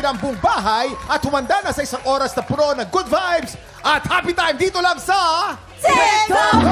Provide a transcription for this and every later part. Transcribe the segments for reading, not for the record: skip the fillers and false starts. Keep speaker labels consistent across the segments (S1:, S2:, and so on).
S1: ang buong bahay at humanda na sa isang oras na puno ng good vibes at happy time dito lang sa...
S2: TikTok!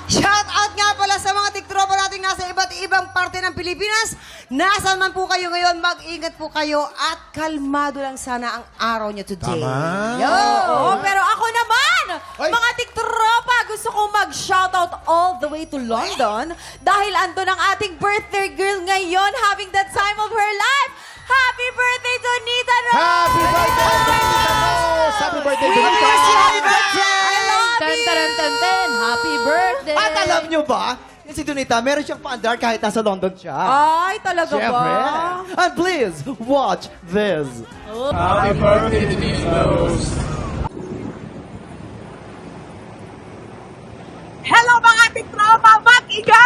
S2: Shout out nga pala sa mga tiktropa natin nasa iba't ibang parte ng Pilipinas. Nasaan man po kayo ngayon, mag-ingat po kayo at kalmado lang sana ang araw niyo today.
S1: Tama.
S2: Yo!
S3: Oo, pero ako naman,
S1: Ay.
S3: mga tiktropa, gusto kong mag-shoutout all the way to London dahil andun ang ating birthday girl ngayon having the time of her life. Happy birthday, Donita Rose!
S1: Happy birthday, Donita Rose! Happy birthday,
S2: We
S1: Donita
S2: wish you happy
S1: Rose!
S2: birthday!
S3: I love
S4: Tan,
S3: you!
S4: taran, tan, tan. Happy birthday!
S5: At alam nyo ba, yung si Donita, meron siyang paandar kahit nasa London siya.
S3: Ay, talaga
S5: Siyempre.
S3: ba?
S5: And please, watch this.
S6: Happy birthday, Denise Rose.
S7: Hello mga tiktropa, mag-igay!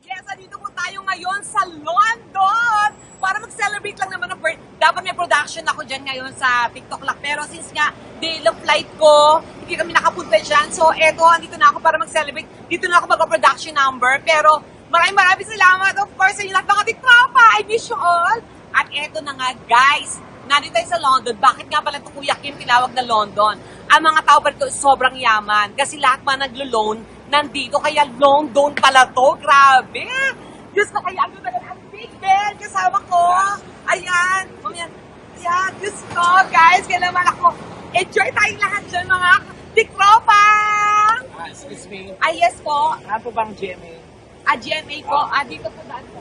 S7: Yes, andito po tayo ngayon sa London para mag-celebrate lang naman ng birthday. Dapat may production ako dyan ngayon sa TikTok lang. Pero since nga, day of flight ko, hindi kami nakapunta dyan. So eto, andito na ako para mag-celebrate. Dito na ako mag-production number. Pero maraming salamat, of course, sa inyo lahat mga tiktropa. I wish you all. At eto na nga, guys. Nandito tayo sa London. Bakit nga pala ito Kuya Kim tinawag na London? Ang mga tao pa dito sobrang yaman. Kasi lahat mga naglo-loan nandito. Kaya London pala to. Grabe! Diyos ko, kaya ang Big Ben kasama ko. Ayan. Ayan. Ayan. Diyos ko, guys. Kaya naman ako. Enjoy tayong lahat dyan, mga tiktropa!
S6: Excuse me.
S7: Ay, yes po.
S6: Ano po bang GMA?
S7: GMA po. Dito po daan po.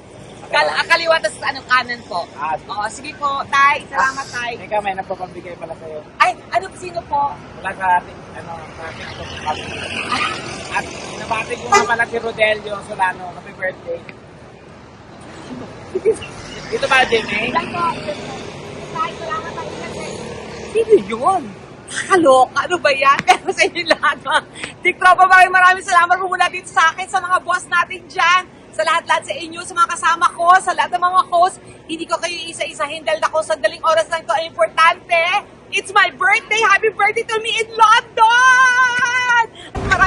S7: Kaliwa tas kanan po. Oo, sige po, Tay. Salamat, Tay.
S6: Teka, may nagpapambigay pala sa'yo.
S7: Ay, sino po?
S6: Wala sa ating, At nabati ko nga pala si Rodelio Solano. Happy birthday. Dito ba, GMA?
S7: Tay po. Tay, salamat, Tay. Sino yun? Kaloka, ano ba yan? Pero sa inyo lahat, mga tiktropa, maraming salamat po mula dito sa akin, sa mga boss natin dyan, sa lahat-lahat sa inyo, sa mga kasama ko, sa lahat ng mga host. Hindi ko kayo isa-isahin dahil ako sandaling oras lang ito ay importante. It's my birthday! Happy birthday to me in London!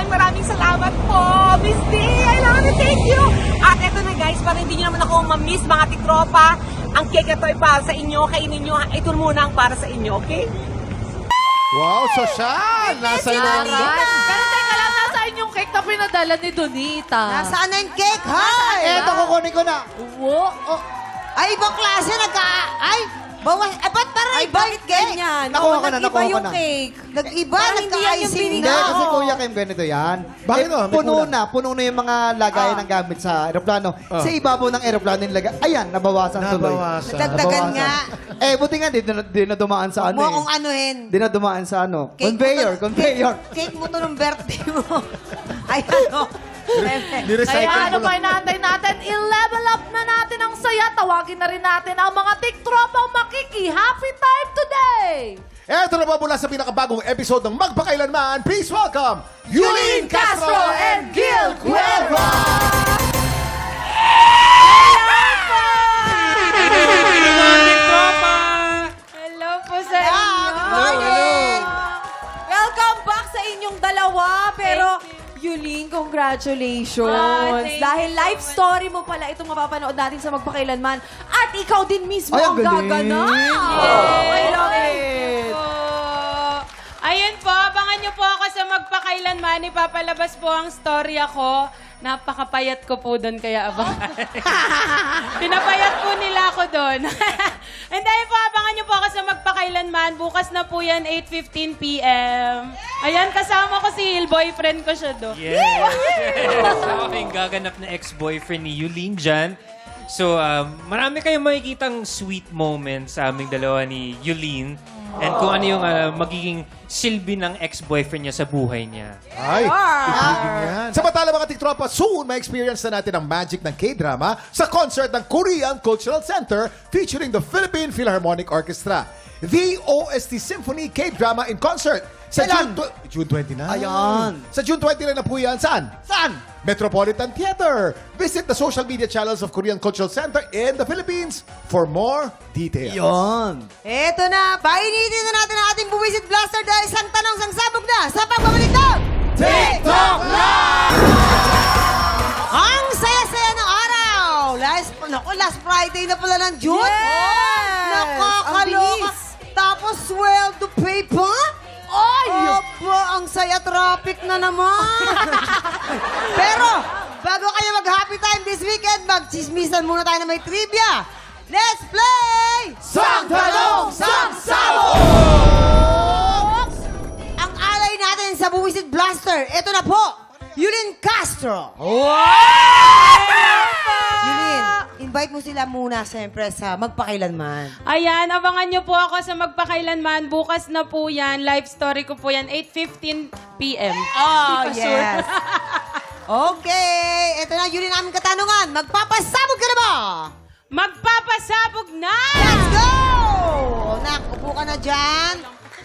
S7: Maraming salamat po! Miss D, I love you, thank you! At eto na guys, para hindi nyo naman ako ma-miss mga tiktropa, ang cake ito ay para sa inyo, kainin nyo, ito muna ang para sa inyo, okay?
S1: Wow, sosyal! Nasa London.
S4: Pero teka lang, nasaan yung cake na pinadala ni Donita?
S2: Nasaan na yung cake? Hi!
S5: Eto, kukunin ko na.
S4: Wow! Oh,
S2: Ay, ibang klase Ay, bawas. Ba't parang
S3: Ay,
S2: ibang
S3: bakit
S2: cake?
S3: ganyan?
S5: Nakuha
S3: Oo,
S5: ko na,
S3: nag-iba
S5: nakuha ko
S3: yung
S5: na.
S3: cake.
S2: Nag-iba,
S3: Parang hindi yan yung
S2: nagka-icing
S3: binili.
S5: Hindi,
S2: na.
S5: kasi
S3: Oo.
S5: Kuya Kim, ganito yan.
S1: Bakit no? May kulang.
S5: Puno na yung mga lagayan ng gamit sa aeroplano. Sa ibabaw ng aeroplano nilagay. Ayan, nabawasan tuloy.
S1: Nabawasan.
S2: Dagdagan nga.
S5: Buti nga, di na dumaan sa ano
S2: Mo
S5: eh.
S2: kung anuhin.
S5: Di na dumaan sa ano.
S2: Cake
S5: Conveyor,
S2: mo to-
S5: conveyor.
S2: Cake mo to nung birthday mo. Ay, ano?
S1: Nirecycle
S4: kaya ano
S1: ko
S4: pa
S1: lang.
S4: inaantay natin? I-level up na natin ang saya. Tawagin na rin natin ang mga tiktropang makiki-happy time today!
S1: Eto na ba mula sa pinakabagong episode ng Magpakailanman, please welcome Yulin Castro and Gil Cuerva!
S3: Hello po sa
S2: Ah,
S3: inyo.
S2: good morning!
S3: Welcome back sa inyong dalawa. Pero, Yulin, congratulations.
S4: thank you
S3: Dahil
S4: so
S3: life
S4: much.
S3: story mo pala itong mapapanood natin sa Magpakailanman. At ikaw din mismo
S5: Ay,
S3: ang
S5: ang galing.
S3: gaganap. I love it.
S8: Ayun po, abangan niyo po ako sa Magpakailanman. Ipapalabas po ang story ako. Napakapayat ko po doon, kaya abangan. Pinapayat po nila ako doon. And then po, abangan niyo po ako sa Magpakailanman. Bukas na po yan, 8:15 p.m. Ayan, kasama ko si Hil, boyfriend ko siya doon.
S9: Sa aking gaganap na ex-boyfriend ni Yulin dyan. So, marami kayong makikitang sweet moments sa aming dalawa ni Yulin. And kung ano yung magiging silbi ng ex-boyfriend niya sa buhay niya.
S1: Ay, ibigin yan. Samantala mga tiktropa, soon may experience na natin ang magic ng K-drama sa concert ng Korean Cultural Center featuring the Philippine Philharmonic Orchestra. The OST Symphony K-drama in concert sa June 29.
S5: Ayan.
S1: Sa June 29 na po yan. Saan?
S5: Saan?
S1: Metropolitan Theater. Visit the social media channels of Korean Cultural Center in the Philippines for more details.
S5: Yon.
S2: Eto na, painitin na natin ang ating buwisit blaster dahil isang tanong sang sabog na sa pagbabalik ng
S1: TikTok Live!
S2: Ang saya-saya ng araw! Naku, last Friday na pala ng June.
S3: Yes!
S2: Nakakaloka.
S3: Ang bilis.
S2: Tapos sweldo pay pa?
S4: Oy!
S2: Opo, ang saya traffic na naman. Pero, bago kayo mag-happy time this weekend, mag-chismisan muna tayo na may trivia. Let's play!
S1: Sang Tanong, Sang Sabo!
S2: Ang alay natin sa Buwisit Blaster, ito na po, Yulin Castro. Yulin, invite mo sila muna siyempre sa Magpakailanman.
S8: Ayan, abangan nyo po ako sa Magpakailanman. Bukas na po yan. Live story ko po yan, 8:15 p.m.
S2: Oh, yes. Okay, ito na Yulin aming katanungan. Magpapasabog ka na ba?
S8: Magpapasabog na!
S2: Let's go! Nak, upo ka na dyan.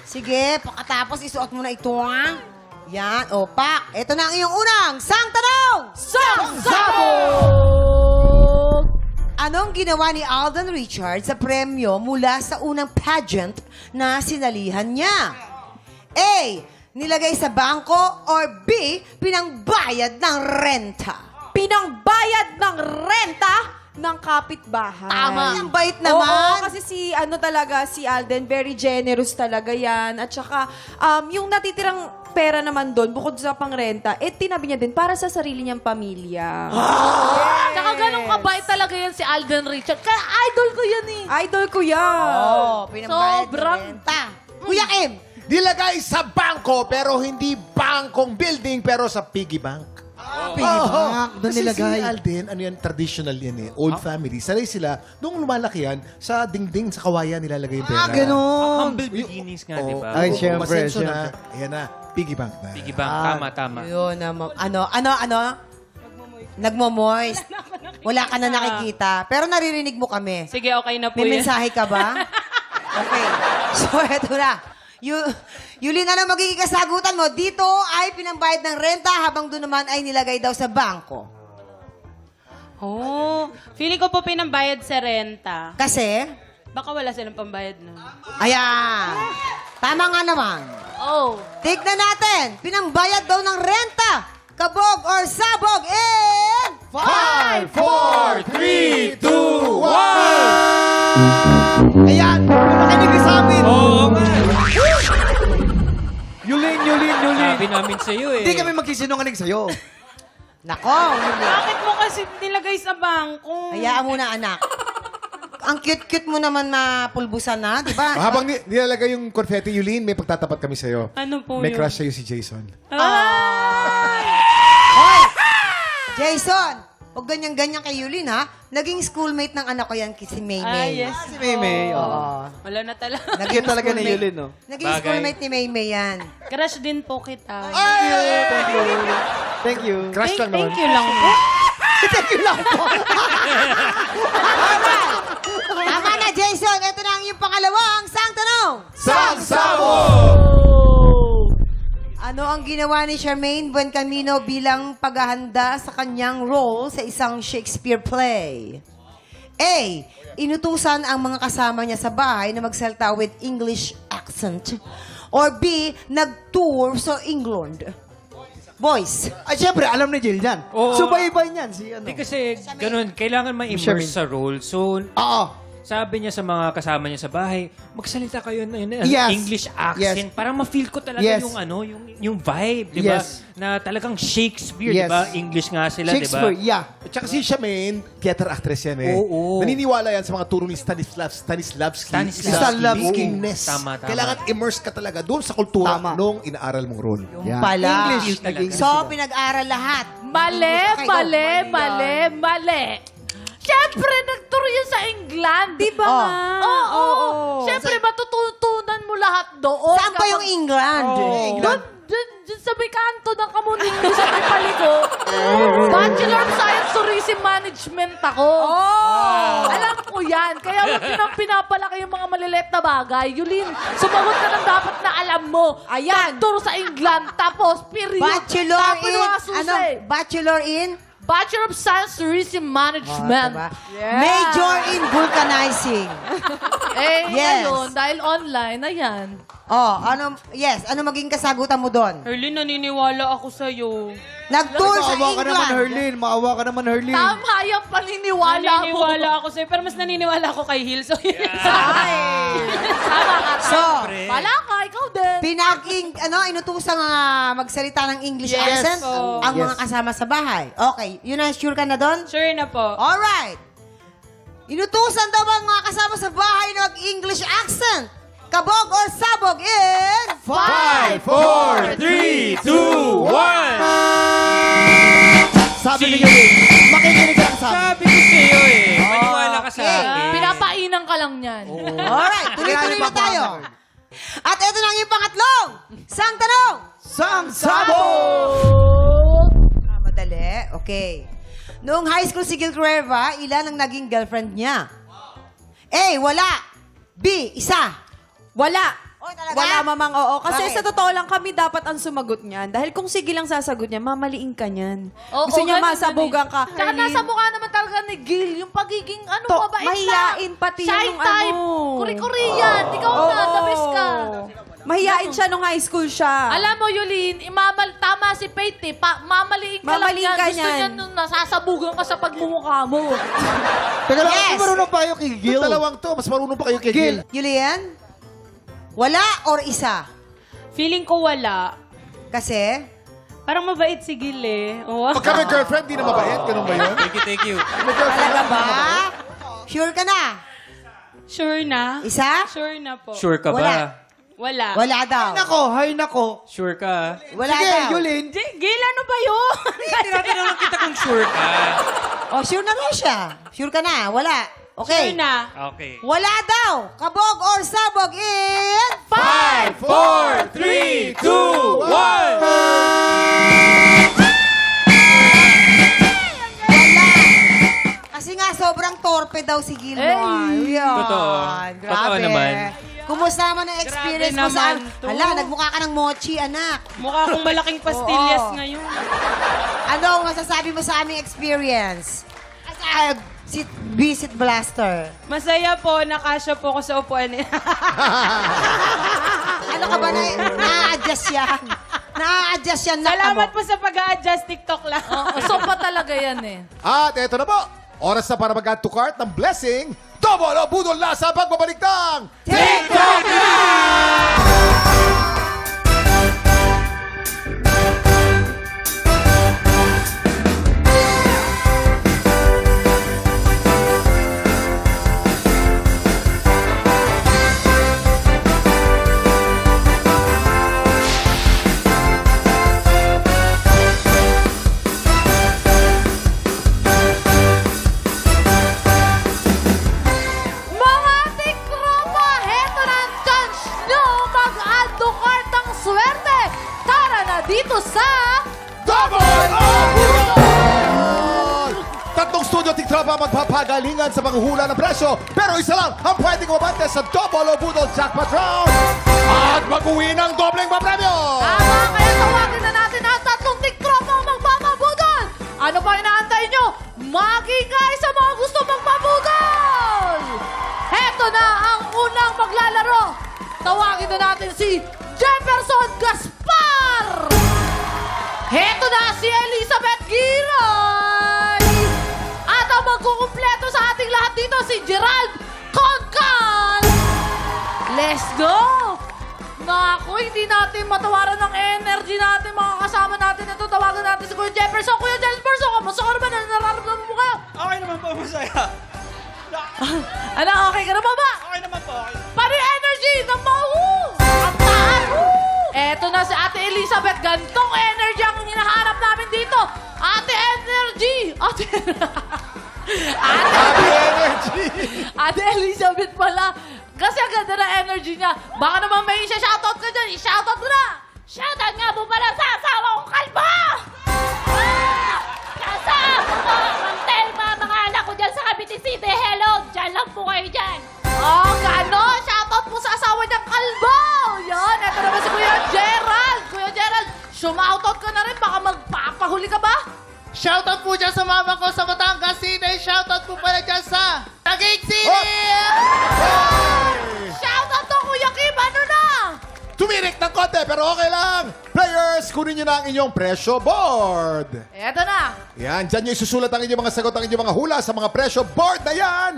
S2: Sige, pagkatapos isuot mo na ito, ha? Yan, opak. Ito na ang iyong unang Sang Tanong! Sang Sabog! Anong ginawa ni Alden Richards sa premyo mula sa unang pageant na sinalihan niya? A. Nilagay sa bangko or B. Pinangbayad ng renta?
S3: Pinangbayad ng renta ng kapitbahay.
S2: Tama. Ang bait naman.
S3: Oo, kasi si Alden, very generous talaga yan. At saka, yung natitirang pera naman doon, bukod sa pangrenta, tinabi niya din para sa sarili niyang pamilya.
S4: Tsaka ganun kabait talaga yan si Alden Richard. Kaya idol ko yan eh.
S3: Idol ko yan.
S2: Oh, pinambayad
S4: Sobrang-
S2: ng renta. Kuya Kim,
S1: Nilagay sa bangko, pero hindi bangkong building, pero sa piggy bank.
S5: Piggy bank, doon
S1: Kasi
S5: nilagay.
S1: si Alden, ano yan, traditional yan eh. Old family. Sanay sila, nung lumalaki yan, sa dingding, sa kawayan nilalagay yung pera.
S5: Ganun.
S9: Humble beginnings nga, di ba?
S5: Ay, syempre,
S1: Masenso na,
S5: syempre.
S1: ayan na, piggy bank na.
S9: Piggy bank, tama.
S2: yun naman. Ano? Nagmo-moist. Wala ka na nakikita. Pero naririnig mo kami.
S8: Sige, okay na po
S2: May
S8: yan.
S2: mensahe ka ba? Okay. So, eto na. Yulin, ano magiging kasagutan mo? Dito ay pinambayad ng renta habang doon naman ay nilagay daw sa bangko.
S8: Oh, feeling ko po pinambayad sa renta.
S2: Kasi,
S8: Baka wala silang pambayad na.
S2: ayan. Tama nga naman.
S4: Oh.
S2: Tignan natin. Pinambayad daw ng renta. Kabog or sabog in...
S1: 5, 4, 3, 2, 1!
S5: Ayan, nakinig sa amin.
S9: Oo nga.
S5: Yulin.
S9: Sabi namin sa'yo eh.
S5: Hindi kami magsisinungaling sa'yo.
S2: Nako, Yulin.
S8: Bakit mo kasi nilagay sa bangko?
S2: Hayaan mo na, anak. Ang cute-cute mo naman mapulbusan na, di ba?
S1: Habang nilalagay yung confetti, Yulin, may pagtatapat kami sa'yo.
S8: Ano po
S1: May
S8: yun?
S1: crush sa'yo si Jason.
S2: Hoy! Jason! Huwag ganyan-ganyan kay Yulin, ha? Naging schoolmate ng anak ko yan, si Maymay.
S8: yes.
S5: Si Maymay,
S2: Oo.
S8: Wala na talaga.
S5: Naging talaga ni
S2: schoolmate-
S5: Yulin, no?
S2: Naging
S9: Bagay.
S2: schoolmate ni Maymay yan.
S8: Crush din po kita.
S5: Thank you.
S1: Crush lang naman.
S8: Thank you lang po.
S2: Tama na, Jason. Ito na ang iyong pangalawang Sang Tanong.
S1: Sang Sabo!
S2: Ano ang ginawa ni Charmaine Buencamino bilang paghahanda sa kanyang role sa isang Shakespeare play? A. Inutusan ang mga kasama niya sa bahay na magsalta with English accent. Or B. Nag-tour sa England. Boys.
S5: Ay, syempre, alam ni Jill yan.
S9: Oo.
S5: Subaybay niyan, si ano.
S9: Hindi kasi ganun, kailangan ma-immerse sa role. So,
S5: Oo.
S9: sabi niya sa mga kasama niya sa bahay, magsalita kayo na
S5: Yes.
S9: English accent para ma-feel ko talaga
S5: Yes.
S9: yung vibe, 'di ba?
S5: Yes.
S9: Na talagang Shakespeare,
S5: Yes.
S9: 'di ba? English nga sila, 'di ba?
S5: Shakespeare, yeah.
S1: At saka si Charmaine, theater actress yan eh.
S9: Oo.
S1: Naniniwala yan sa mga turo ni Stanislavski.
S5: Stanislavski.
S9: Tama.
S1: Kailangan immerse ka talaga doon sa kultura
S5: Tama.
S1: nung inaaral mong role.
S5: Yeah.
S2: Pala.
S5: English. Naging
S2: So, pinag-aral lahat.
S4: Mali.
S2: Okay,
S4: Siyempre, nag-tour yun sa England.
S3: Di ba
S2: Oh.
S3: nga?
S4: Oo. Siyempre, matututunan mo lahat doon.
S2: Saan pa yung England?
S4: Doon sa may kanto ng Kamuning sa may paliko. Bachelor of Science Tourism Management ako. Alam ko yan. Kaya huwag nyo nang pinapalaki yung mga maliliit na bagay. Yulin, sumagot ka ng dapat na alam mo.
S3: Ayan.
S4: Tour sa England. Tapos, period.
S2: Bachelor
S4: Tapos
S2: in...
S4: mga susi.
S2: Ano? Bachelor in...
S4: Bachelor of Science Tourism Management.
S2: Diba? Major in vulcanizing.
S4: Eh,
S2: Yes.
S4: ngayon, dahil online, ayan.
S2: Oh, ano maging kasagutan mo doon?
S8: Herlin, naniniwala ako sa'yo.
S2: Nag-tour sa
S5: Maawa ka naman,
S2: England.
S5: Herlin. Maawa ka naman, Herlin.
S4: Tama yung paniniwala mo.
S8: Naniniwala ako sa'yo, pero mas naniniwala ako kay Hill. So,
S4: Tama ka.
S2: So,
S4: Wala ka, ikaw din.
S2: inutusang magsalita ng English
S8: Yes
S2: accent
S8: po.
S2: ang mga kasama sa bahay. Okay, yun na, sure ka na doon?
S8: sure na po.
S2: Alright. Inutusan daw ang mga kasama sa bahay ng English accent. Kabog or sabog in
S1: 5, 4, 3, 2, 1.
S5: Sabi ni Yulin, makikinig lang sa amin.
S9: Sabi ko sa'yo eh. Maniwala ka sa
S2: Okay.
S9: akin.
S4: Pinapainan ka lang yan.
S2: Alright, tuloy-tuloy na tayo. At ito na ang iyong pangatlong sang tanong.
S5: Sang Sabo!
S2: Madali. Okay. Noong high school si Gil Cuerva, ilan ang naging girlfriend niya? A, wala. B, isa.
S3: Wala.
S2: Oh, talaga?
S3: Wala, mamang oo. Kasi
S2: Bakit?
S3: sa totoo lang, kami dapat ang sumagot niyan. Dahil kung sige lang sasagot niya, mamaliin ka niyan.
S4: Oo,
S3: Gusto niya
S4: ganun
S3: masabugan
S4: yan
S3: ka.
S4: eh. Tsaka nasa mukha naman talaga ni Gil, yung pagiging mabait
S3: mahiyain pati
S4: Shy
S3: yung
S4: type. Kuri-kuri yan. Ikaw na, the best ka.
S3: Mahiyain siya nung high school siya.
S4: Alam mo, Yulin, tama si Pate, mamaliin ka
S3: Mamaliin
S4: lang
S3: ka
S4: yan. Gusto
S3: niyan.
S4: niya nung nasasabugan ka sa pagmumukha mo.
S5: Teka lang,
S2: Yes.
S5: marunong pa kayo kay Gil.
S1: Yung dalawang to, mas marunong pa kayo kay Gil.
S2: Julian? Wala or isa?
S8: Feeling ko wala.
S2: Kasi?
S8: Parang mabait si Gil eh. Oh.
S1: Pagka may girlfriend, di na mabait. Ganun ba yun?
S9: Thank you.
S1: May girlfriend
S2: Talaga
S1: lang, di
S2: ba?
S1: na mabait.
S2: Sure ka na?
S8: Sure na?
S2: Isa?
S8: Sure na po.
S9: Sure ka
S2: Wala.
S9: ba?
S8: Wala.
S2: Wala daw.
S5: Hay nako.
S9: Sure ka?
S2: Wala
S5: Sige,
S2: daw.
S5: Yulin.
S8: Gil, ano ba yun?
S9: Tinatanong lang kita kung sure ka.
S2: Oh, sure na raw siya. Sure ka na? Wala. Okay.
S8: Sure na.
S9: Okay.
S2: Wala daw. Kabog or sabog in
S1: 5, 4, 3, 2, 1.
S2: Kasi nga, sobrang torpe daw si Gilmore.
S4: Hey!
S2: Yan.
S9: Totoo.
S2: Grabe.
S9: Totoo naman.
S2: Kumusta naman ang experience mo
S8: Grabe
S2: sa...
S8: naman to.
S2: Hala, nagmukha ka ng mochi, anak.
S8: Mukha akong malaking pastillas
S2: Oo.
S8: ngayon.
S2: Ano ang masasabi mo sa aming experience? Visit Blaster.
S8: Masaya po, nakasya po ako sa upuan niya.
S2: Ano ka ba na... Na-adjust yan. Na-adjust yan.
S8: Salamat po sa pag-a-adjust TikTok lang.
S4: So pa talaga yan eh.
S1: At eto na po, oras na para mag-add to cart ng blessing. Double o budol na sa pagbabalik ng TikTok
S4: Mga tiktropa, heto na ang chance nyo mag-add to cart ng swerte. Tara na dito sa...
S1: Double o budol! Tatlong studio tiktropa magpapagalingan sa panghuhula ng presyo, pero isa lang ang pwedeng umabante sa Double o Budol Jackpot Round at mag-uwi ng dobleng papremyo!
S4: Tama, kaya tawagin na natin ang tatlong tiktropa ang magpapabudol. Ano pa inaantay nyo? Magingay sa mga gusto magpabudol! Heto na ang unang maglalaro. Tawagin na natin si Jefferson Gaspar! Heto na si Elizabeth Giray! At ang magkukumpleto sa ating lahat dito si Gerald Concal! Let's go! Naku, hindi natin matawaran ng energy natin, mga kasama natin ito. Tawagan natin si Kuya Jefferson. Kuya Jefferson, kamusta ka naman? Ano nararamdaman mo kayo?
S6: Okay naman po, masaya.
S4: Ano, okay ka na ba ba?
S6: Okay naman po, okay.
S4: Pari energy ng mahu! Ang taas! Eto na si Ate Elizabeth. Gantong energy ang hinahanap namin dito. Ate Energy!
S1: Happy energy!
S4: Ate Elizabeth pala. Kasi ang ganda na energy niya. Baka naman may isa-shoutout ka dyan. I-shoutout mo na! Shoutout nga po pala sa asawa kong kalbo! Sa Ma'am Telma, mga anak ko dyan sa Cavite City. Hello! Dyan lang po kayo dyan. Oh, gano? Shoutout po sa asawa niyang kalbo! Yan, eto naman si Kuya Gerald. Kuya Gerald, shoutout ka na rin. Baka magpapahuli ka ba?
S5: Shoutout po dyan sa mama ko sa Batangas City. Shoutout po pala dyan sa Taguig City.
S1: Oh!
S4: Shoutout to Kuya Kim, ano na?
S1: tumirik ng konti, pero okay lang. Players, kunin nyo na ang inyong presyo board.
S4: Eto na.
S1: Yan, dyan nyo isusulat ang inyong mga sagot, ang inyong mga hula sa mga presyo board na yan.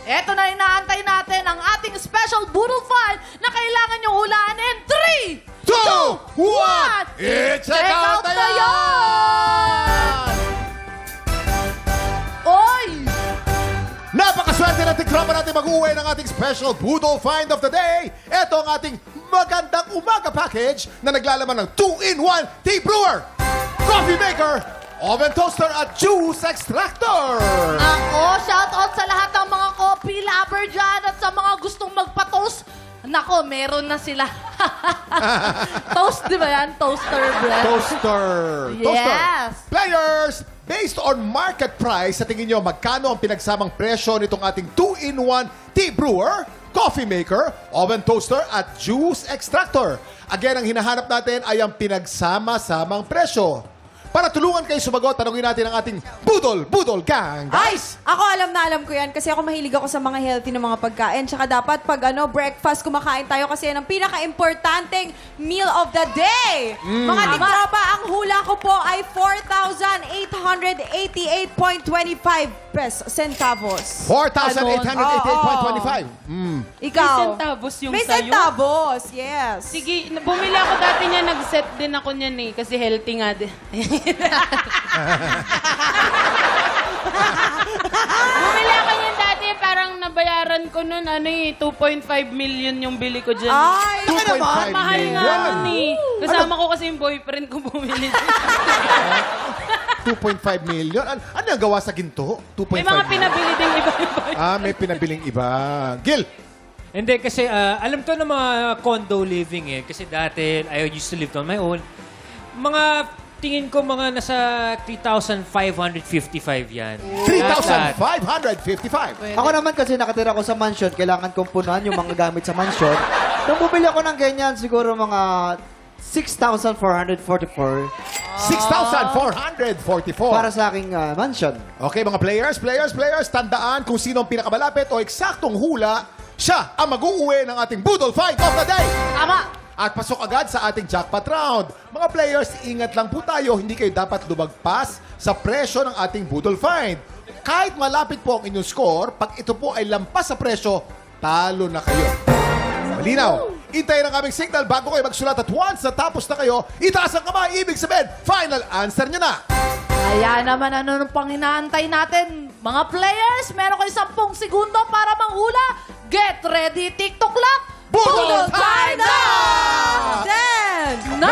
S4: Eto na inaantay natin ang ating special Boodle File na kailangan niyong hulaan in 3,
S1: 2, 1, i-check out na yan!
S4: Oy!
S1: Napakaswerte ng tiktropa natin mag-uwi ng ating special Boodle Find of the Day. Ito ang ating magandang umaga package na naglalaman ng 2-in-1 Tea Brewer, Coffee Maker, Oven Toaster at Juice Extractor.
S4: Ako, shoutout sa lahat ng mga coffee lover dyan at sa mga gustong magpa-toast. Nako, meron na sila. Toast, di ba yan? Toaster blend.
S1: Toaster.
S4: Yes.
S1: Players, based on market price, sa tingin nyo, magkano ang pinagsamang presyo nitong ating 2-in-1 Tea Brewer, Coffee Maker, Oven Toaster at Juice Extractor? Again, ang hinahanap natin ay ang pinagsama-samang presyo. Para tulungan kayo sumagot, tanongin natin ang ating Budol Gang. Guys!
S3: Ako alam ko yan kasi ako mahilig ako sa mga healthy na mga pagkain. Tsaka dapat pag breakfast kumakain tayo kasi yan ang pinaka-importanting meal of the day. Mga tiktropa, ang hula ko po ay 4,888.25 centavos.
S1: 4,888.25.
S3: Ikaw?
S8: May centavos yung
S3: May
S8: sa'yo?
S3: centavos, yes.
S8: Sige, bumili ako dati niya, nag-set din ako niyan eh, kasi healthy nga din. Bumili ako niyan dati, parang nabayaran ko nun, 2.5 million yung bili ko dyan.
S3: Ay,
S1: 2.5
S8: Mahal nga
S1: million.
S8: nun eh. Kasama ko kasi yung boyfriend ko bumili.
S1: 2.5 million? Ano yung gawa sa ginto? 2.5
S8: May mga
S1: million.
S8: pinabili ding iba-iba.
S1: May pinabiling iba. Gil!
S9: Hindi, kasi alam to ng mga condo living eh. Kasi dati, I used to live on my own. Mga tingin ko mga nasa 3,555 yan.
S1: 3,555.
S5: Ako naman kasi nakatira ko sa mansion, kailangan kong punan yung mga gamit sa mansion. Nung bumili ako ng ganyan, siguro mga 6,444
S1: 6,444.
S5: para sa aking mansion.
S1: Okay, mga players, tandaan kung sino ang pinakamalapit o eksaktong hula, siya ang mag-uuwi ng ating Boodle Fight of the Day.
S4: Tama.
S1: At pasok agad sa ating jackpot round. Mga players, ingat lang po tayo. Hindi kayo dapat lumagpas sa presyo ng ating Boodle Find. Kahit malapit po ang inyong score, pag ito po ay lampas sa presyo, talo na kayo. Malinaw. Intayin ang aming signal bago kayo magsulat at once natapos na kayo, itaas ang kamay. Ibig sabihin, final answer nyo na.
S4: Kaya naman ano nung pang inaantay natin. Mga players, meron kayo 10 segundo para manghula. Get ready, TikTok clock.
S1: Boodle time na!
S3: 10,
S4: 9,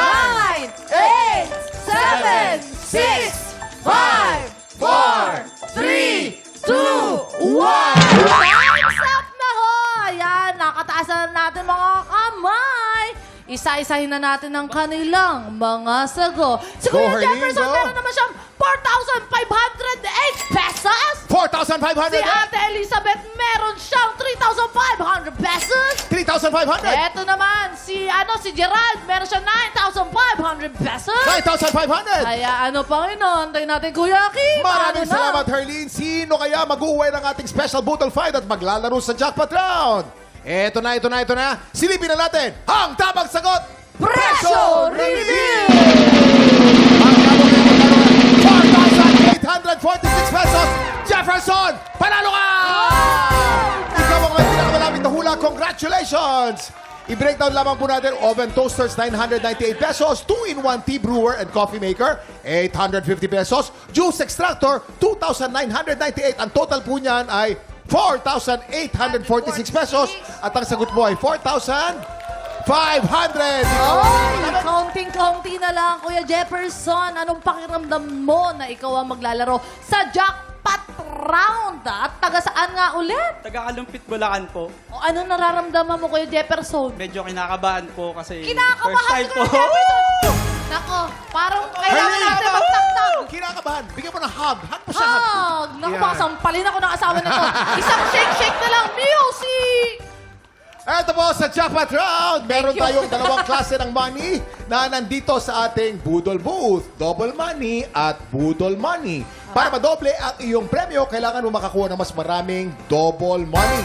S3: 8,
S4: 7, 6, 5, 4, 3, 2, 1. Time's up na ho! Ayan, nakataas na natin mga kamay. Isa-isahin na natin ang kanilang mga sago. Si
S1: Go,
S4: Kuya
S1: Herlene,
S4: Jefferson,
S1: go.
S4: meron naman siyang 4,508 pesos.
S1: 4,500.
S4: Si Ate Elizabeth, meron siyang 3,500 pesos.
S1: 3,500.
S4: Eto naman, si Gerald, meron siya 9,500 pesos.
S1: 9,500.
S4: Kaya ano pang inoantay natin, Kuya Kim?
S1: Maraming
S4: Ano na?
S1: salamat, Herlene. Sino kaya mag-uwi ng ating special Boodle Fight at maglalaro sa jackpot round? Ito na. Silipin na natin ang tamang sagot.
S4: Presyo Review!
S1: Ang magkano 4,846 pesos. Jefferson, panalo ka! Ikaw ang may pinakamalapit na hula. Congratulations! I-breakdown lamang po natin, Oven Toasters, 998 pesos. 2-in-1 Tea Brewer and Coffee Maker, 850 pesos. Juice Extractor, 2,998. Ang total po niyan ay 4,846 pesos. At ang sagot mo ay 4,500.
S4: Oy, kaunting-kaunti na lang, Kuya Jefferson. Anong pakiramdam mo na ikaw ang maglalaro sa jackpot round? At taga saan nga ulit?
S10: Taga-Kalumpit, Bulacan po.
S4: O anong nararamdaman mo, Kuya Jefferson?
S10: Medyo kinakabahan po kasi
S4: Kinakabahan
S10: first
S4: si
S10: time
S4: Kuya
S10: po.
S4: Jefferson! Nako, parang kailangan
S1: Herlene!
S4: natin magtaktak.
S1: Kinakabahan. Bigyan mo ng hug. Hug mo siya. hug.
S4: Naku,
S1: Yan.
S4: baka sampalin ako ng asawa nito. Isang shake-shake na lang. Music!
S1: Eto po sa jackpot round. Meron
S4: Thank you.
S1: tayong dalawang klase ng money na nandito sa ating Boodle Booth. Double money at Boodle money. Para madoble ang iyong premyo, kailangan mo makakuha ng mas maraming double money.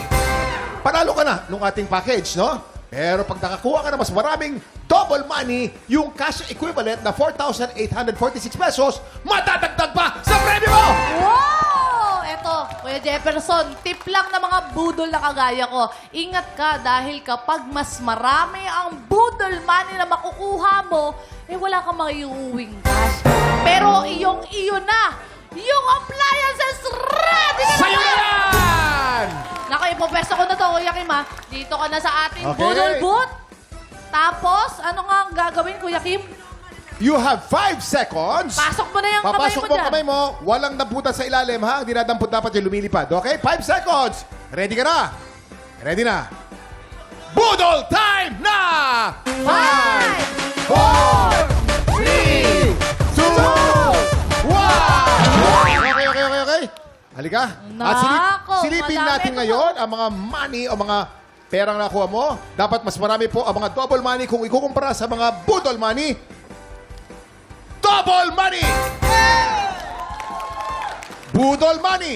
S1: Panalo ka na nung ating package, no? Pero pag nakakuha ka na mas maraming double money, yung cash equivalent na 4,846 pesos, matatagdag pa sa premyo mo!
S4: Wow! Eto, Kuya Jefferson, tip lang na mga budol na kagaya ko. Ingat ka dahil kapag mas marami ang budol money na makukuha mo, eh wala kang maiuwing cash. Pero iyo na! Yung appliances ready na
S1: Sa'yo na yan!
S4: Naku, ipopesto ko na to, Kuya Kim, ha? Dito ka na sa ating
S1: Okay.
S4: budol booth. Tapos, ano nga ang gagawin, Kuya Kim?
S1: You have 5 seconds.
S4: Pasok mo na yung kamay
S1: Papasok
S4: mo
S1: mo ang
S4: dyan.
S1: kamay mo. Walang damputan sa ilalim, ha? Hindi nadamput dapat yung lumilipad. Okay? 5 seconds. Ready ka na? Ready na? Budol time na! 5, 4, 3, 2, 1! Okay. Halika. At
S4: Nako,
S1: silipin
S4: madami
S1: natin
S4: ito.
S1: ngayon ang mga money o mga perang nakuha mo. Dapat mas marami po ang mga double money kung ikukumpara sa mga budol money. Double money! Budol money!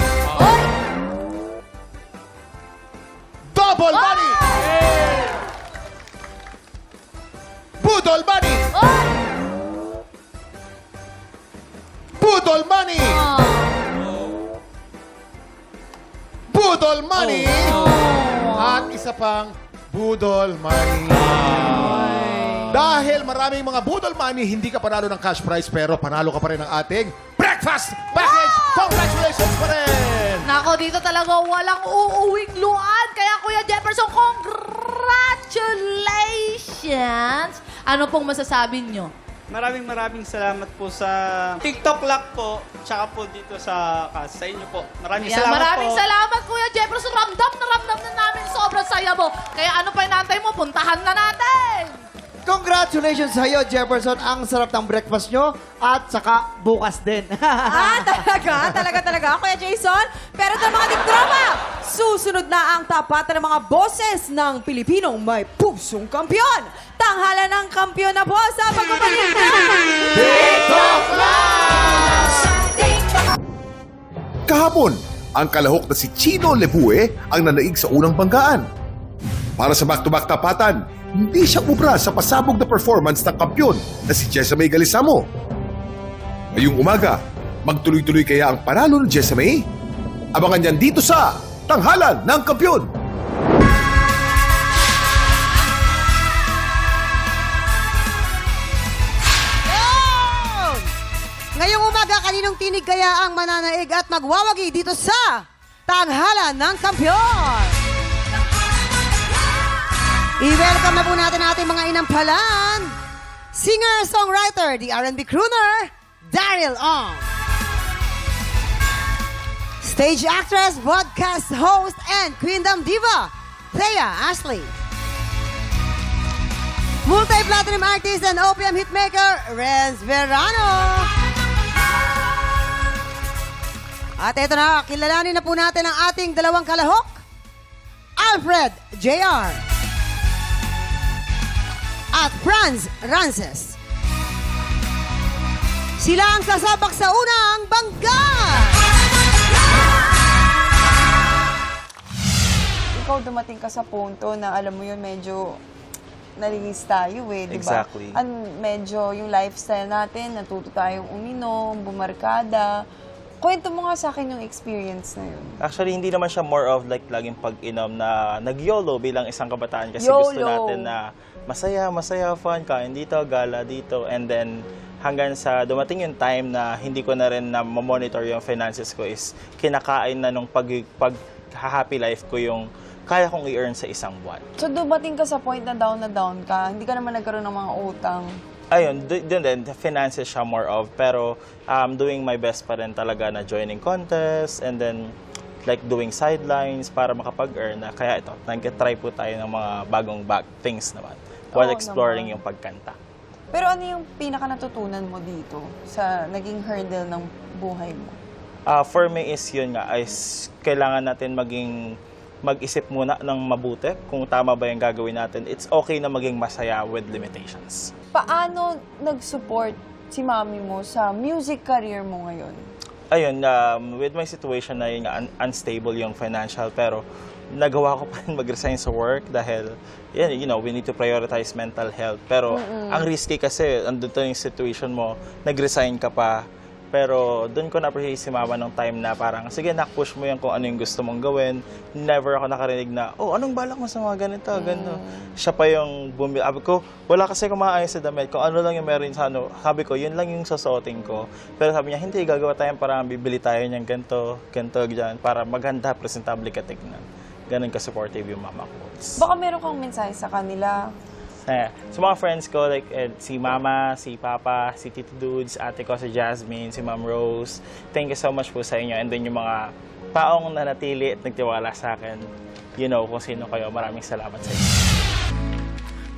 S1: Double money! Budol money! Budol money! Budol money! At isa pang budol money. Dahil maraming mga budol money, hindi ka panalo ng cash prize pero panalo ka pa rin ng ating breakfast package! Congratulations pa rin!
S4: Nako, dito talaga walang uuwing luan. Kaya Kuya Jefferson, congratulations! Ano pong masasabi nyo?
S10: Maraming salamat po sa TikTok Lock po, tsaka po dito sa inyo po. Maraming salamat
S4: Maraming
S10: po.
S4: salamat, Kuya Jefferson. Ramdam na namin sobrang saya mo. Kaya ano pa inaantay mo? Puntahan na natin!
S5: Congratulations sa iyo, Jefferson. Ang sarap ng breakfast nyo at saka bukas din.
S3: Talaga, Kuya Jason. Pero ito mga tiktropa, susunod na ang tapatan ng mga boses ng Pilipinong may pusong kampyon. Tanghala ng kampyon na po sa pagbabalik na
S11: Kahapon, ang kalahok na si Chino Lebue ang nanaig sa unang banggaan. Para sa back-to-back tapatan, hindi siya ubra sa pasabog na performance ng kampyon na si Jessamay Galisamo. Ngayong umaga, magtuloy-tuloy kaya ang panalo ng Jessamay? Abangan niyan dito sa Tanghalan ng Kampyon!
S2: Ngayong umaga, kaninong tinig kaya ang mananaig at magwawagi dito sa Tanghalan ng Kampyon? I-welcome na po natin ating mga inampalan. Singer-songwriter, the R&B crooner, Daryl Ong. Stage actress, podcast host, and Queendom diva, Thea Ashley. Multi-platinum artist and OPM hitmaker, Renz Verano. At ito na, kilalanin na po natin ang ating dalawang kalahok, Alfred Jr. at Franz Rances. Sila ang sasabak sa unang bangga.
S12: Ikaw dumating ka sa punto na alam mo yun, medyo nalinis tayo eh, di ba?
S10: Exactly.
S12: Medyo yung lifestyle natin, natuto tayong uminom, bumarkada. Kwento mo nga sa akin yung experience na yun.
S13: Actually, hindi naman siya more of like laging pag-inom na nag-YOLO bilang isang kabataan kasi
S12: YOLO.
S13: gusto natin na masaya, fun, kain dito, gala dito, and then hanggang sa dumating yung time na hindi ko na rin na monitor yung finances ko is kinakain na nung pag-happy life ko yung kaya kong i-earn sa isang buwan.
S12: So dumating ka sa point na down ka, hindi ka naman nagkaroon ng mga utang.
S13: Ayun, dun din, finances siya more of, pero doing my best pa rin talaga na joining contests and then like doing sidelines para makapag-earn na. Kaya ito, nag-try po tayo ng mga bagong things naman while
S12: Oo
S13: exploring
S12: naman.
S13: yung pagkanta.
S12: Pero ano yung pinaka natutunan mo dito sa naging hurdle ng buhay mo?
S13: For me is yun nga, is kailangan natin mag-isip muna ng mabuti kung tama ba yung gagawin natin. It's okay na maging masaya with limitations.
S12: Paano nag-support si mami mo sa music career mo ngayon?
S13: Ayun, with my situation na yun, unstable yung financial, pero nagawa ko pa rin mag-resign sa work dahil, you know, we need to prioritize mental health. Pero ang risky kasi, andun to yung situation mo, nag-resign ka pa. Pero doon ko na-appreciate si mama nung time na parang, sige, nak-push mo yan kung ano yung gusto mong gawin. Never ako nakarinig na, oh, anong balak mo sa mga ganito, ganito. Siya pa yung sabi ko, wala kasi akong maayos sa damit. Kung ano lang yung meron sa ano, sabi ko, yun lang yung susuotin ko. Pero sabi niya, hindi, gagawa tayo parang bibili tayo niyang ganito, dyan, para maganda, presentable ka tignan. Ganun ka-supportive yung mama ko.
S12: Baka meron kang mensahe sa kanila.
S13: Sa mga friends ko, like si Mama, si Papa, si Tito Dudes, ate ko si Jasmine, si Ma'am Rose, thank you so much po sa inyo. And then yung mga taong nanatili at nagtiwala sa akin, you know kung sino kayo. Maraming salamat sa inyo.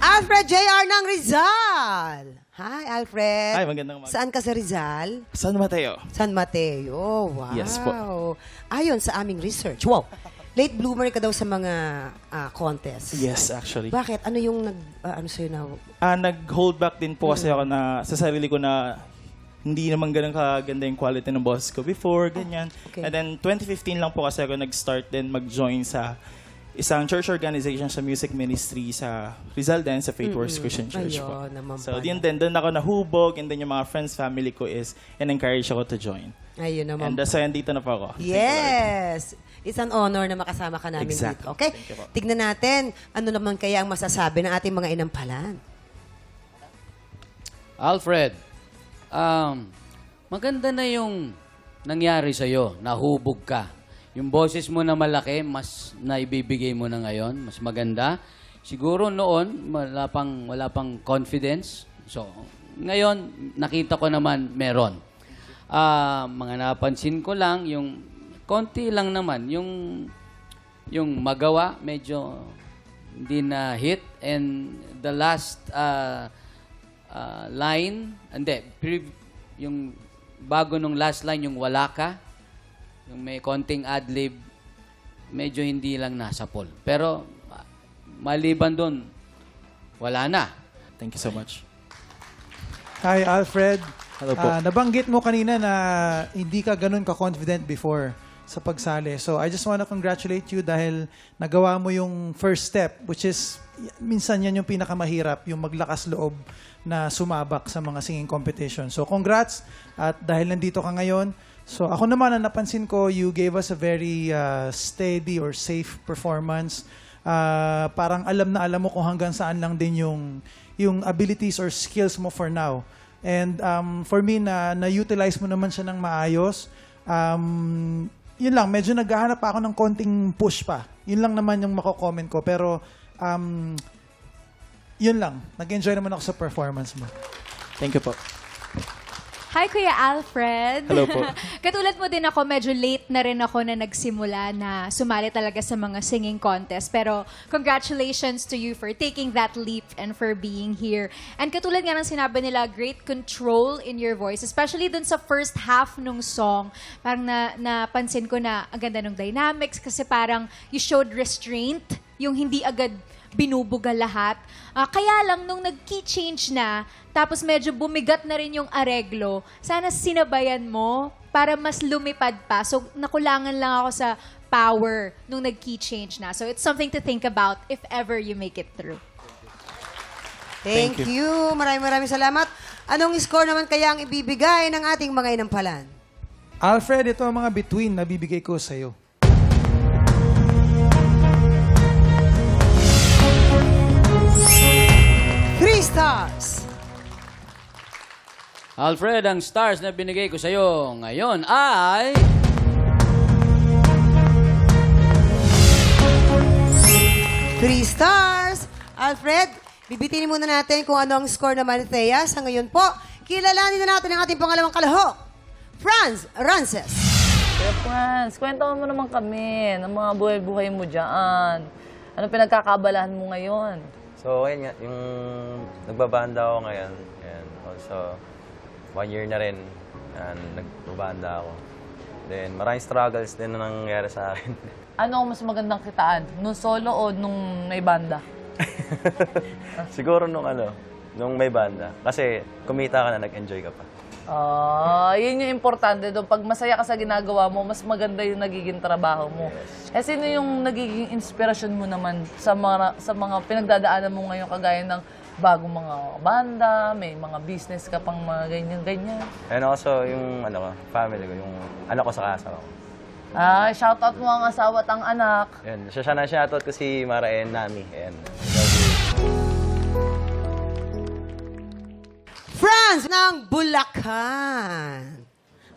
S2: Alfred J.R. ng Rizal. Hi, Alfred.
S13: Hi, magandang umaga.
S2: Saan ka sa Rizal?
S13: San Mateo.
S2: San Mateo. Wow.
S13: Yes po.
S2: Ayon sa aming research. Wow. Late bloomer ka daw sa mga contest.
S10: Yes, actually.
S2: Bakit? Ano yung ano sa'yo na?
S10: Nag-hold back din po kasi ako na sa sarili ko na hindi naman ganun kaganda yung quality ng boses ko before, ganyan.
S2: Okay.
S10: And then 2015 lang po kasi ako nag-start din mag-join sa isang church organization sa music ministry sa Rizal din, sa Faith Works Christian Church po.
S2: Ayun, naman
S10: So,
S2: pala.
S10: doon ako nahubog, and then yung mga friends, family ko is and-encourage ako to join.
S2: Ayun naman.
S10: And so, dito na po ako. Thank you, Lord.
S2: Yes! It's an honor na makasama ka namin
S10: Exactly.
S2: dito. Okay?
S10: Thank you po.
S2: Tignan natin, ano naman kaya ang masasabi ng ating mga inampalan.
S14: Alfred, maganda na yung nangyari sa'yo, nahubog ka. Yung boses mo na malaki, mas naibibigay mo na ngayon, mas maganda. Siguro noon, wala pang confidence. So, ngayon, nakita ko naman meron. Mga napansin ko lang, yung konti lang naman, yung magawa, medyo hindi na hit. And the last line, yung bago nung last line, yung wala ka, yung may konting ad-lib, medyo hindi lang nasapol. Pero maliban doon, wala na.
S10: Thank you so much.
S15: Hi, Alfred.
S10: Hello po.
S15: Nabanggit mo kanina na hindi ka ganun ka-confident before sa pagsali. So, I just want to congratulate you dahil nagawa mo yung first step, which is, minsan yan yung pinakamahirap, yung maglakas loob na sumabak sa mga singing competition. So, congrats. At dahil nandito ka ngayon, so ako naman, ang napansin ko, you gave us a very steady or safe performance. Parang alam na alam mo kung hanggang saan lang din yung abilities or skills mo for now. And for me, na-utilize mo naman siya ng maayos. Yun lang, medyo naghahanap pa ako ng konting push pa. Yun lang naman yung mako-comment ko. Pero yun lang, nag-enjoy naman ako sa performance mo.
S10: Thank you po.
S16: Hi, Kuya Alfred.
S10: Hello po.
S16: Katulad mo din ako, medyo late na rin ako na nagsimula na sumali talaga sa mga singing contest. Pero congratulations to you for taking that leap and for being here. And katulad nga ng sinabi nila, great control in your voice. Especially dun sa first half nung song. Parang napansin ko na ang ganda ng dynamics kasi parang you showed restraint, yung hindi agad binubuga lahat. Kaya lang, nung nag-key change na, tapos medyo bumigat na rin yung areglo, sana sinabayan mo para mas lumipad pa. So, nakulangan lang ako sa power nung nag-key change na. So, it's something to think about if ever you make it through.
S2: Thank you. Maraming salamat. Anong score naman kaya ang ibibigay ng ating mga inampalan?
S15: Alfred, ito ang mga between na bibigay ko sa'yo.
S2: Stars.
S14: Alfred, ang stars na binigay ko sa'yo ngayon ay...
S2: 3 stars. Alfred, bibitinin muna natin kung ano ang score naman ni Thea. Sa ngayon po, kilalanin na natin ang ating pangalawang kalahok. Franz Rances.
S17: Kuya Franz, kwento mo naman kami ng mga buhay-buhay mo dyan. Ano pinagkakabalahan mo ngayon?
S18: So, ayun nga, yung nagbabanda ako ngayon. And also, 1 year na rin nagbabanda ako. Then, maraming struggles din na nangyayari sa akin.
S17: Ano ang mas magandang kitaan? Nung solo o nung may banda?
S18: Siguro nung may banda. Kasi kumita ka na, nag-enjoy ka pa.
S17: Yun yung importante doon. Pag masaya ka sa ginagawa mo, mas maganda yung nagiging trabaho mo. Sino yung nagiging inspirasyon mo naman sa mga pinagdadaanan mo ngayon, kagaya ng bagong mga banda, may mga business ka pang mga ganyan-ganyan?
S18: And also, yung family ko, yung anak ko sa kasama ko.
S17: Shoutout mo ang asawa at ang anak.
S18: Yan, siya na shoutout ko si Mara and Nami. Ayan.
S2: Franz ng Bulacan.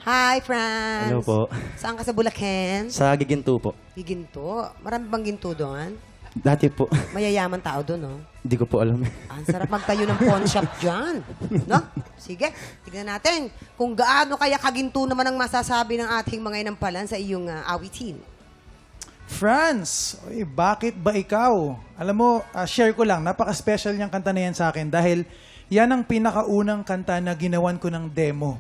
S2: Hi, Franz.
S19: Hello po.
S2: Saan ka sa Bulacan?
S19: Sa Giginto po.
S2: Giginto. Marami bang ginto doon?
S19: Dati po.
S2: Mayayaman tao doon, no?
S19: Hindi ko po alam.
S2: Ang sarap magtayo ng pawn shop dyan. No? Sige, tignan natin kung gaano kaya kaginto naman ang masasabi ng ating mga inampalan sa iyong awitin.
S15: Franz, bakit ba ikaw? Alam mo, share ko lang, napaka-special niyang kanta na yan sa akin dahil yan ang pinakaunang kanta na ginawan ko ng demo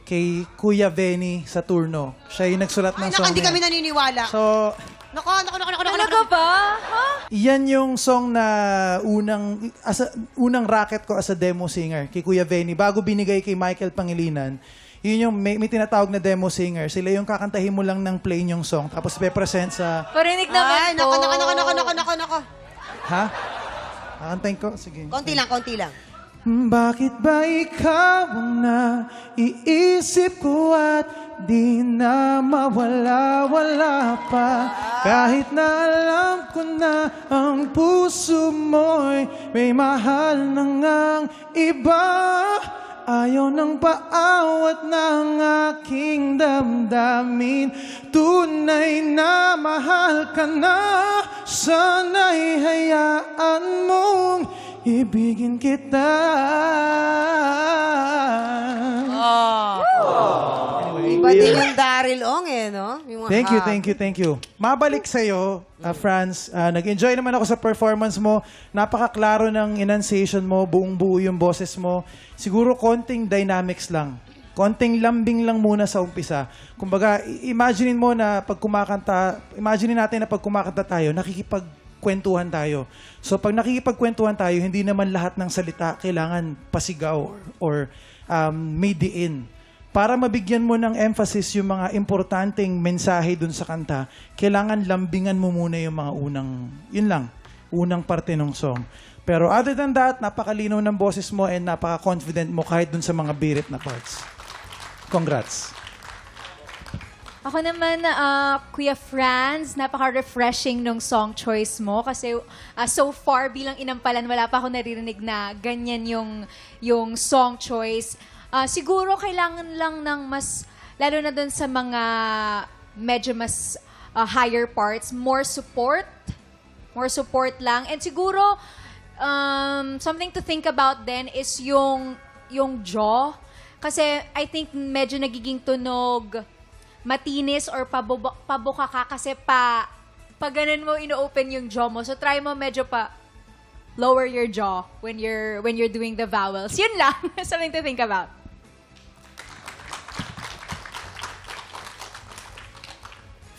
S15: kay Kuya Benny Saturno. Siya yung nagsulat ng song
S2: Hindi
S15: na
S2: kami
S15: yan.
S2: naniniwala.
S15: So,
S2: Talaga ba?
S15: yan yung song na unang racket ko as a demo singer kay Kuya Benny. Bago binigay kay Michael Pangilinan, yun yung may tinatawag na demo singer. Sila yung kakantahin mo lang ng plain yung song tapos pe-present sa...
S2: Parinig naman po. Nako.
S15: Ha? Kakantahin ko? Sige.
S2: Konti lang.
S15: Bakit ba ikaw ang naiisip ko at di na mawala-wala pa? Kahit na alam ko na ang puso mo'y may mahal na ngang iba. Ayaw ng paawat ng aking damdamin. Tunay na mahal ka na. Sana'y hayaan mong ibigin kita.
S2: Iba din yung Daryl Ong no? Yung
S15: Thank you. Mabalik sa'yo, Franz. Nag-enjoy naman ako sa performance mo. Napakaklaro ng enunciation mo, buong-buo yung boses mo. Siguro konting dynamics lang. Konting lambing lang muna sa umpisa. Kumbaga, imagine natin na pag kumakanta tayo, nakikipagkwentuhan tayo. So pag nakikipagkwentuhan tayo, hindi naman lahat ng salita kailangan pasigaw or may diin. Para mabigyan mo ng emphasis yung mga importanteng mensahe dun sa kanta, kailangan lambingan mo muna yung mga unang parte ng song. Pero other than that, napakalinaw ng boses mo and napaka-confident mo kahit dun sa mga birit na parts. Congrats.
S16: Ako naman, Kuya Franz, napaka-refreshing nung song choice mo kasi so far bilang inampalan, wala pa ako naririnig na ganyan yung song choice. Siguro kailangan lang ng mas, lalo na dun sa mga medyo mas higher parts, more support lang. And siguro, something to think about then is yung jaw. Kasi I think medyo nagiging tunog matinis or pabuka ka kasi pa ganun mo ino-open yung jaw mo. So try mo medyo pa lower your jaw when you're doing the vowels. Yun lang. Something to think about.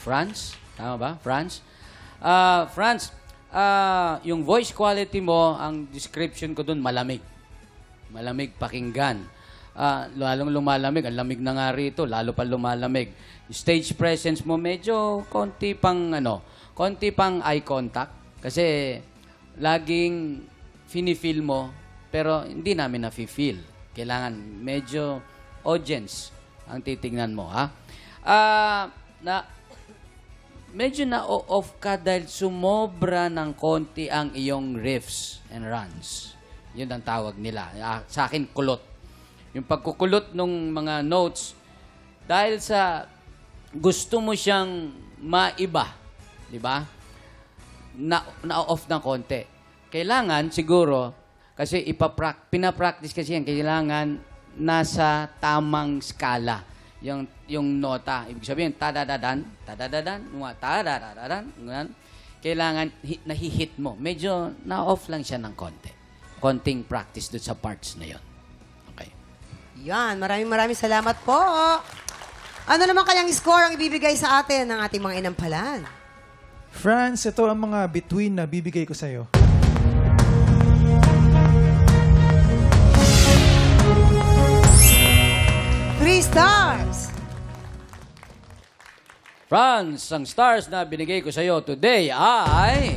S14: Franz? Tama ba? Franz? Franz, yung voice quality mo, ang description ko dun, malamig. Malamig pakinggan. Lalong lumalamig. Ang lamig na nga rito, lalo pa lumalamig. Stage presence mo, medyo konti pang eye contact. Kasi laging fini-feel mo, pero hindi namin na-feel. Kailangan medyo audience ang titingnan mo, ha? Medyo na-off ka dahil sumobra ng konti ang iyong riffs and runs. Yun ang tawag nila. Sa akin, kulot. Yung pagkukulot ng mga notes, dahil sa gusto mo siyang maiba, di ba? Na-off ng konti. Kailangan, siguro, kasi pinapractice kasi yan, kailangan nasa tamang skala. Yung nota. Ibig sabihin, tadadadan, kailangan nahihit mo. Medyo na-off lang siya ng konti. Konting practice doon sa parts na yon. Okay.
S2: Yan, maraming salamat po. Ano naman kayang score ang ibibigay sa atin ng ating mga inampalan?
S15: Franz, ito ang mga between na bibigay ko sa'yo.
S14: Franz, ang stars na binigay ko sa'yo today ay...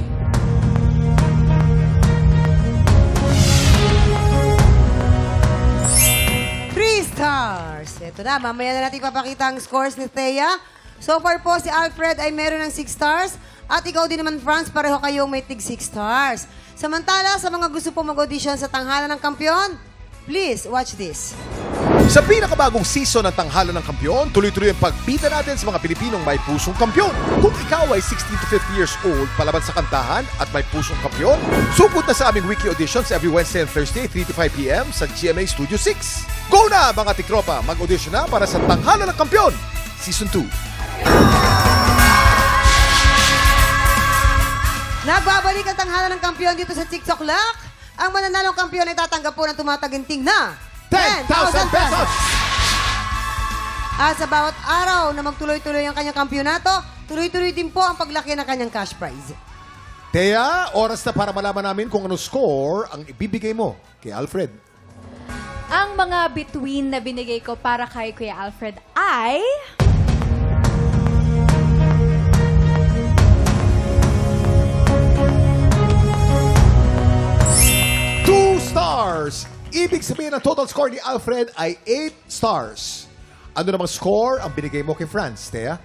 S2: 3 stars. Ito na, mamaya na natin papakita ang scores ni Thea. So far po, si Alfred ay meron ng 6 stars. At ikaw din naman, Franz, pareho kayong may tig 6 stars. Samantala, sa mga gusto po mag-audition sa Tanghalan ng Kampiyon, please watch this.
S1: Sa pinakabagong season ng Tanghalan ng Kampiyon, tuloy-tuloy ang pagbida natin sa mga Pilipinong may pusong kampiyon. Kung ikaw ay 16 to 50 years old, palaban sa kantahan at may pusong kampiyon, supot na sa aming weekly auditions every Wednesday and Thursday, 3 to 5 p.m. sa GMA Studio 6. Go na, mga tiktropa! Mag-audition na para sa Tanghalan ng Kampiyon, Season 2.
S2: Nagbabalik ang Tanghalan ng Kampiyon dito sa TikTok Lock. Ang mananalong kampiyon ay tatanggap po ng tumataginting na
S1: 10,000 pesos!
S2: At sa bawat araw na magtuloy-tuloy ang kanyang kampyonato, tuloy-tuloy din po ang paglaki ng kanyang cash prize.
S1: Thea, oras na para malaman namin kung ano score ang ibibigay mo kay Alfred.
S16: Ang mga between na binigay ko para kay Kuya Alfred ay...
S1: 2 stars! Ibig sabihin ang total score ni Alfred ay 8 stars. Ano namang score ang binigay mo kay Franz, Thea?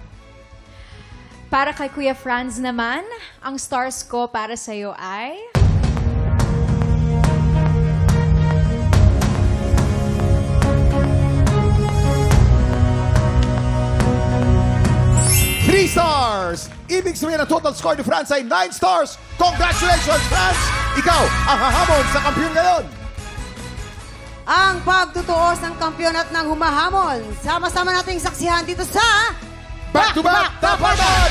S16: Para kay Kuya Franz naman, ang stars ko para sa'yo ay...
S1: 3 stars! Ibig sabihin ang total score ni Franz ay 9 stars. Congratulations, Franz! Ikaw ang hahamon sa kampiyon ngayon.
S2: Ang pagtutuos ng kampiyon at ng humahamon. Sama-sama nating saksihan dito sa...
S1: Back to Back Tapatan!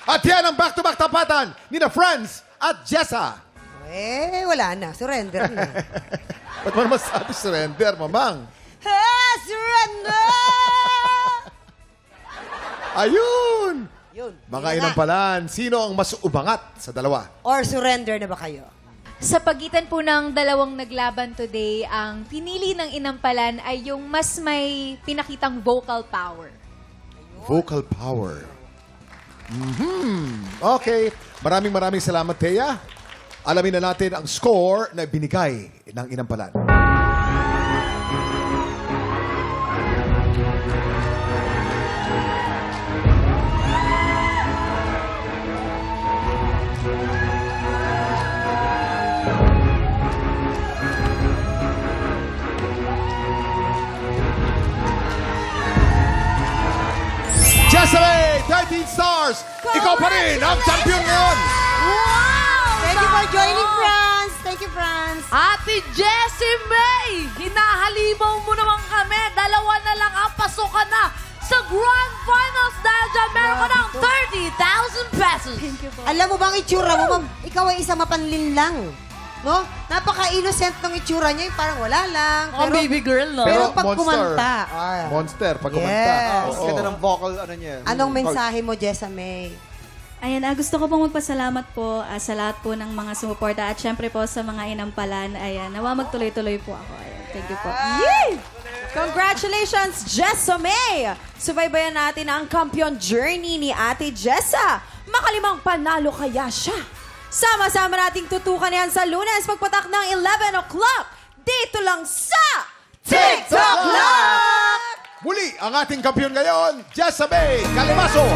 S1: At yan ang Back to Back Tapatan ni na Franz at Jessa.
S2: Wala na. Surrender na.
S1: Ba't mo naman sabi surrender, mamang?
S2: Surrender!
S1: Ayun!
S2: Yun.
S1: Mga
S2: Yun na.
S1: inampalan, sino ang mas umangat sa dalawa?
S2: Or surrender na ba kayo?
S16: Sa pagitan po ng dalawang naglaban today, ang pinili ng inampalan ay yung mas may pinakitang vocal power.
S1: Vocal power. Okay. Maraming salamat, Thea. Alamin na natin ang score na binigay ng inampalan. Jessamine, 13 stars! Ikaw pa rin ang champion ngayon!
S2: Wow! Thank you for joining, Franz. Thank you, Franz.
S4: Ate Jessie May, hinahalimaw mo naman kami. Dalawa na lang ang pasukan na sa Grand Finals dahil dyan meron ka ng 30,000 pesos.
S2: Alam mo bang itsura mo, ma'am? Ikaw ay isang mapanlin lang. No? Napaka-innocent ng itsura niya, yung parang wala lang.
S17: Oh, baby girl, no?
S2: Pero pag
S1: monster.
S2: kumanta.
S1: Monster, pag
S2: Yes.
S1: kumanta. Oo.
S5: Ganda ng vocal, ano niya.
S2: Anong mensahe mo, Jessa May?
S20: Ayan, gusto ko pong magpasalamat po sa lahat po ng mga sumuporta at syempre po sa mga inampalan. Ayan, nawa magtuloy-tuloy po ako. Ayan, thank you po.
S3: Yay! Congratulations, Jessa May! Subaybayan natin ang kampiyon journey ni Ate Jessa. Makalimang panalo kaya siya. Sama-sama nating tutukan yan sa Lunes pagpatak ng 11 o'clock. Dito lang sa TikTok Lock!
S1: Muli, ang ating kampiyon ngayon, Jessamine Calimaso.